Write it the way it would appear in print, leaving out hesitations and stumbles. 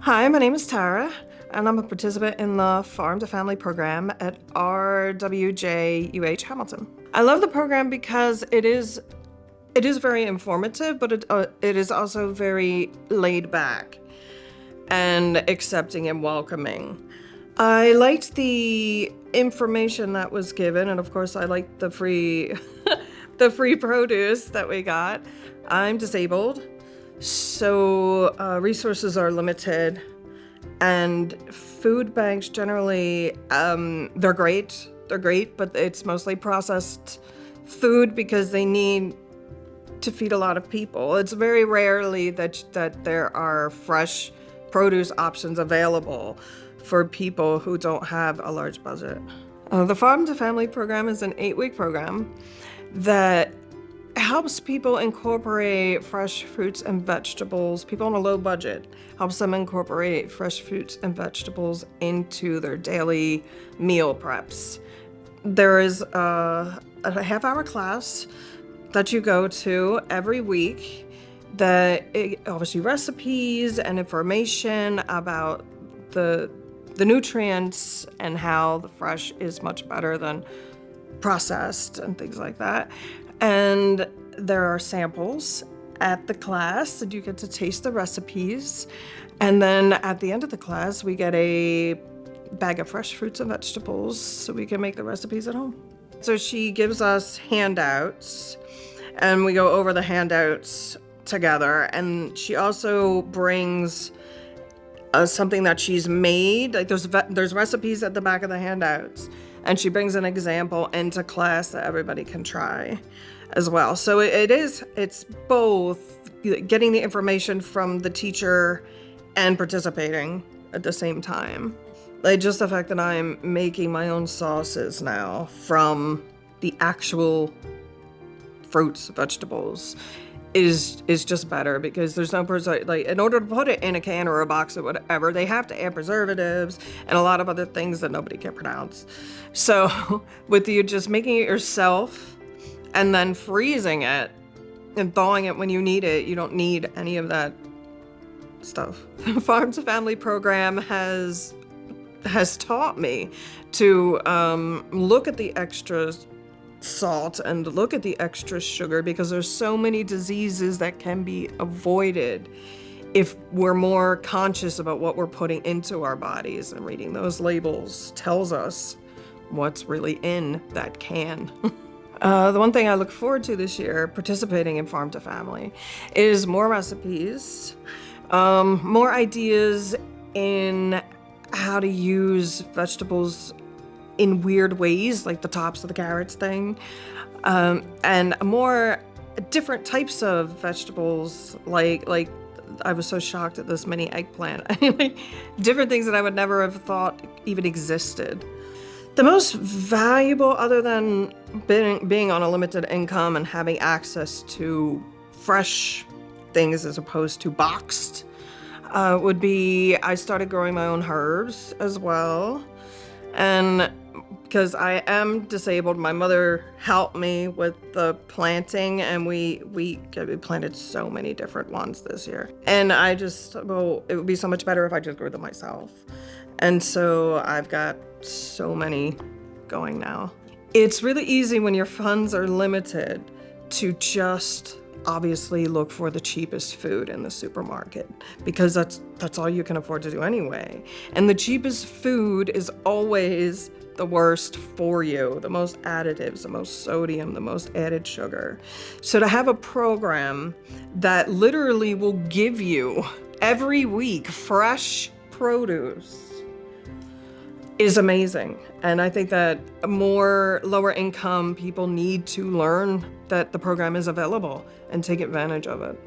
Hi, my name is Tara, and I'm a participant in the Farm to Family program at RWJUH Hamilton. I love the program because it is very informative, but it is also very laid back and accepting and welcoming. I liked the information that was given, and of course I liked the free the free produce that we got. I'm disabled, so resources are limited, and food banks generally, they're great, but it's mostly processed food because they need to feed a lot of people. It's very rarely that there are fresh produce options available for people who don't have a large budget. The Farm to Family program is an 8-week program that helps people incorporate fresh fruits and vegetables. People on a low budget, helps them incorporate fresh fruits and vegetables into their daily meal preps. There is a half-hour class that you go to every week that offers you recipes and information about the nutrients and how the fresh is much better than processed and things like that. And there are samples at the class that you get to taste the recipes. And then at the end of the class, we get a bag of fresh fruits and vegetables so we can make the recipes at home. So she gives us handouts and we go over the handouts together. And she also brings something that she's made. Like there's recipes at the back of the handouts, and she brings an example into class that everybody can try as well. So it's both getting the information from the teacher and participating at the same time. Like just the fact that I'm making my own sauces now from the actual fruits, vegetables, is just better, because there's no like in order to put it in a can or a box or whatever, they have to add preservatives and a lot of other things that nobody can pronounce. So with you just making it yourself and then freezing it and thawing it when you need it, you don't need any of that stuff. The Farm to Family program has taught me to look at the extras salt and look at the extra sugar, because there's so many diseases that can be avoided if we're more conscious about what we're putting into our bodies, and reading those labels tells us what's really in that can. The one thing I look forward to this year, participating in Farm to Family, is more recipes, more ideas in how to use vegetables in weird ways, like the tops of the carrots thing, and more different types of vegetables, like I was so shocked at this mini eggplant. Like different things that I would never have thought even existed. The most valuable, other than being on a limited income and having access to fresh things as opposed to boxed, would be I started growing my own herbs as well. And because I am disabled, my mother helped me with the planting, and we planted so many different ones this year. And I just, well, it would be so much better if I just grew them myself. And so I've got so many going now. It's really easy when your funds are limited to just obviously look for the cheapest food in the supermarket, because that's all you can afford to do anyway. And the cheapest food is always the worst for you, the most additives, the most sodium, the most added sugar. So to have a program that literally will give you every week fresh produce is amazing. And I think that more lower income people need to learn that the program is available and take advantage of it.